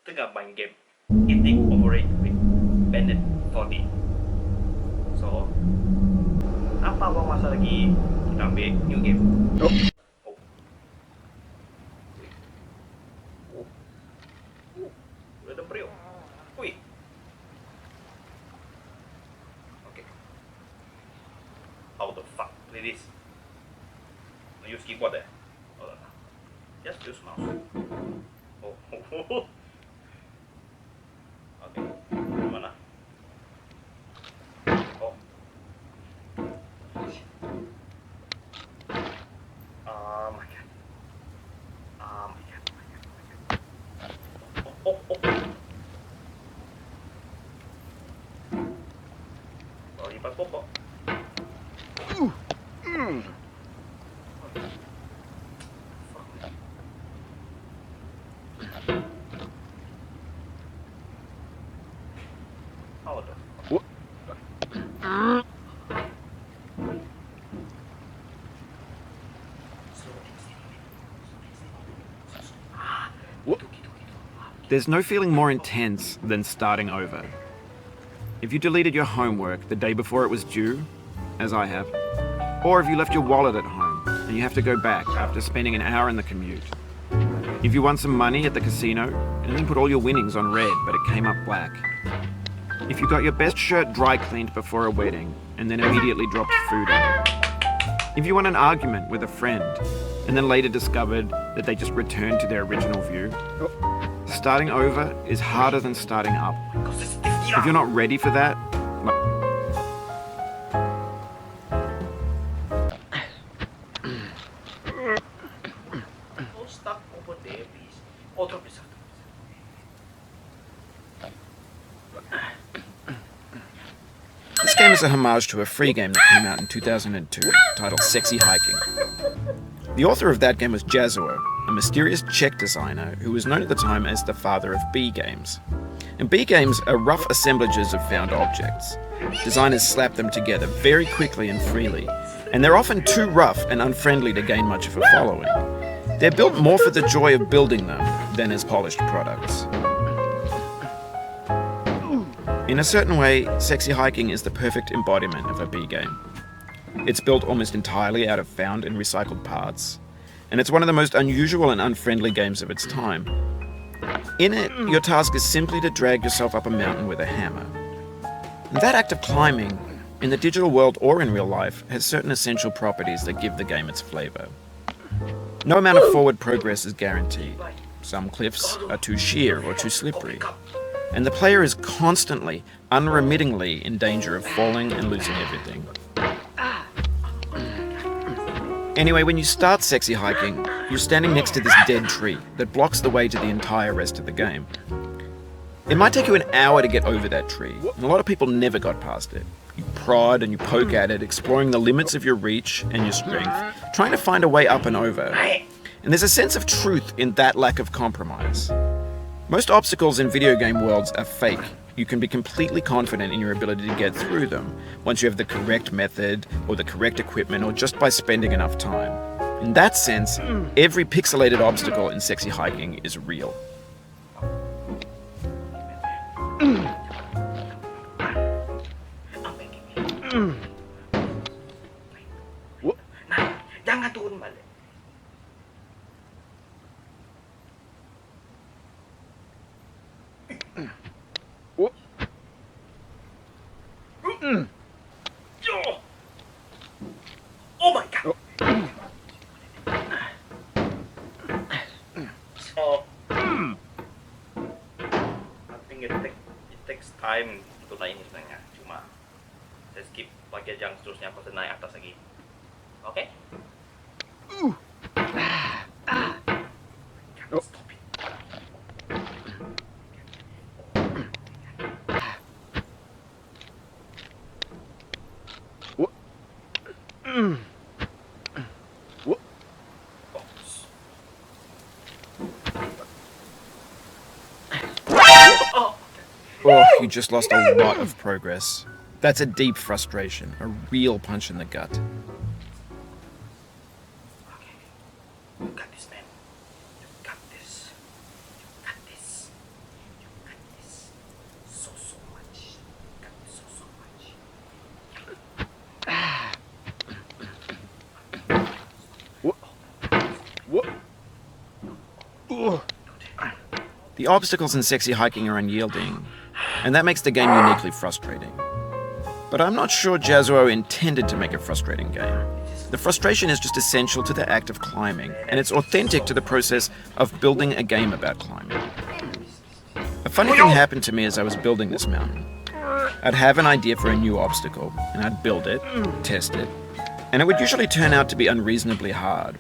tengah main game Eating Overrated with Bennett 40. So, apa buang masa lagi? Kita ambil new game. Oh. Oh. Oh. Udah ada periuk. Wih. Okay. How the fuck play this? Use keyboard eh? Oh, no. Just use mouse. Oh. Okay. Mana? Oh. Oh my god. Oh my god. Oh. Oh, lipat pokok. How the fuck? There's no feeling more intense than starting over. If you deleted your homework the day before it was due, as I have, or if you left your wallet at home and you have to go back after spending an hour in the commute. If you won some money at the casino and then put all your winnings on red but it came up black. If you got your best shirt dry cleaned before a wedding and then immediately dropped food on it. If you won an argument with a friend and then later discovered that they just returned to their original view. Starting over is harder than starting up. If you're not ready for that, Oh, stuck over there, please. Oh, drop this. this game is a homage to a free game that came out in 2002 titled Sexy Hiking. The author of that game was Jazuo, a mysterious Czech designer who was known at the time as the father of B games. And B games are rough assemblages of found objects. Designers slap them together very quickly and freely, and they're often too rough and unfriendly to gain much of a following. They're built more for the joy of building them than as polished products. In a certain way, Sexy Hiking is the perfect embodiment of a B game. It's built almost entirely out of found and recycled parts, and it's one of the most unusual and unfriendly games of its time. In it, your task is simply to drag yourself up a mountain with a hammer. And that act of climbing, in the digital world or in real life, has certain essential properties that give the game its flavor. No amount of forward progress is guaranteed. Some cliffs are too sheer or too slippery, and the player is constantly, unremittingly in danger of falling and losing everything. Anyway, when you start Sexy Hiking, you're standing next to this dead tree that blocks the way to the entire rest of the game. It might take you an hour to get over that tree, and a lot of people never got past it. You prod and you poke at it, exploring the limits of your reach and your strength, trying to find a way up and over. And there's a sense of truth in that lack of compromise. Most obstacles in video game worlds are fake. You can be completely confident in your ability to get through them once you have the correct method or the correct equipment or just by spending enough time. In that sense, every pixelated obstacle in Sexy Hiking is real. Jangan turun balik. Oh my god. So, I think it takes time untuk naik ini sebenarnya. Cuma saya skip bagian yang seterusnya pas naik atas lagi. Oke? Stop it. Oh, you just lost a lot of progress. That's a deep frustration, a real punch in the gut. Okay. You got this, man. You got this. You got this. The obstacles in sexy hiking are unyielding, and that makes the game uniquely frustrating. But I'm not sure Jazuo intended to make a frustrating game. The frustration is just essential to the act of climbing, and it's authentic to the process of building a game about climbing. A funny thing happened to me as I was building this mountain. I'd have an idea for a new obstacle, and I'd build it, test it, and it would usually turn out to be unreasonably hard.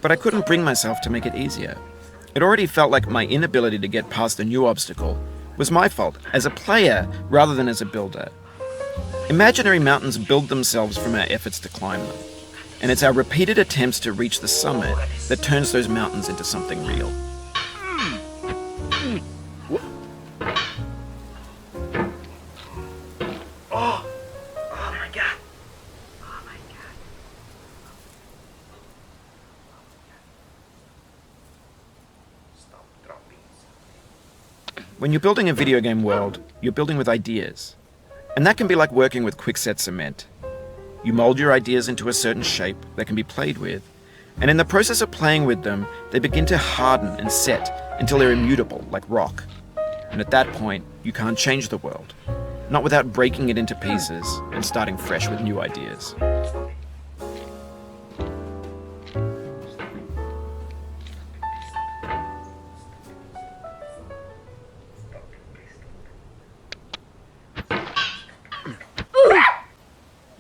But I couldn't bring myself to make it easier. It already felt like my inability to get past a new obstacle was my fault as a player rather than as a builder. Imaginary mountains build themselves from our efforts to climb them, and it's our repeated attempts to reach the summit that turns those mountains into something real. Oh my god. Oh my god. Stop dropping. When you're building a video game world, you're building with ideas. And that can be like working with quickset cement. You mold your ideas into a certain shape that can be played with, and in the process of playing with them, they begin to harden and set until they're immutable, like rock. And at that point, you can't change the world. Not without breaking it into pieces and starting fresh with new ideas.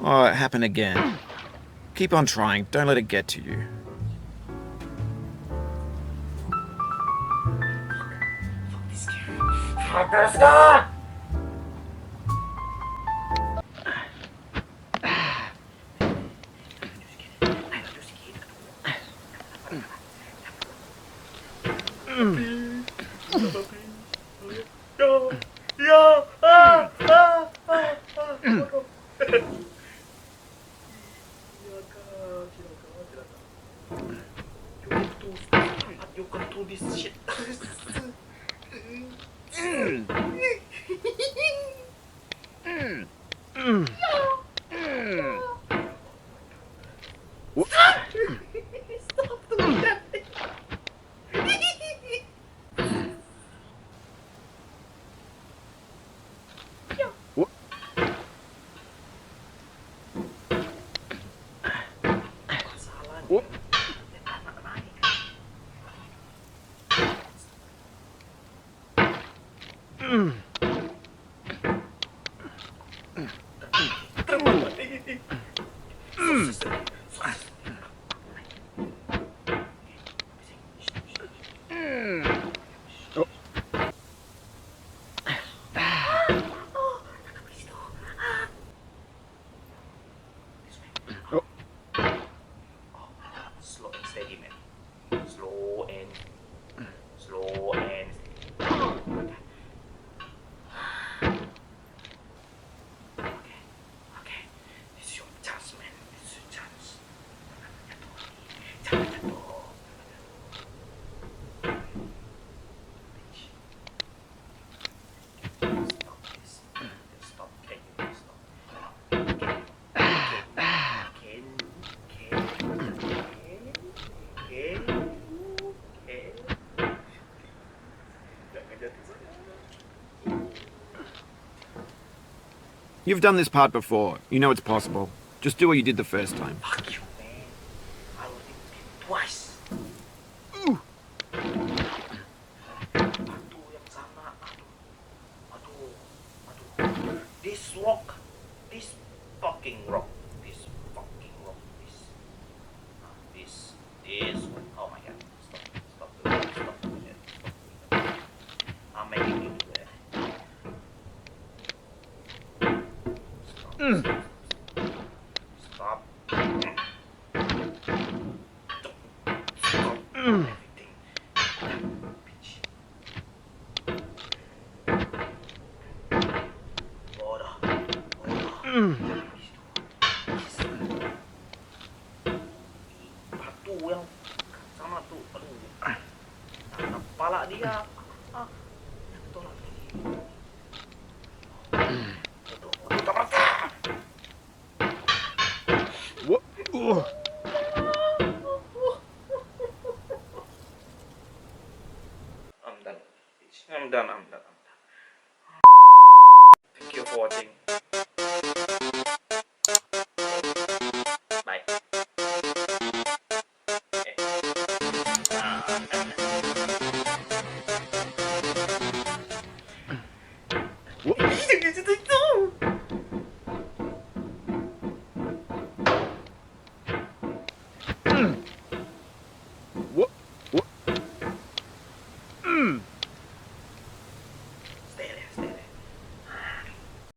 Oh, it happened again. Keep on trying, don't let it get to you. Let's go! You can do this shit. Stop doing that. Slow and steady, man. Slow and okay. This is your chance, man. This is your chance. Jangan jatuh. Stop this. Stop. Can you stop? You've done this part before. You know it's possible. Just do what you did the first time. Fuck you, man. I will do it twice. Aduh, yang sana. Aduh. This rock. This fucking rock. This one. Oh my god. Stop doing it. I'm making you do that. Stop. Everything. Bitch. Bodoh. Batu yang sana tuh. Aduh. Nah, kepala dia. Tolak lagi. done. I'm done.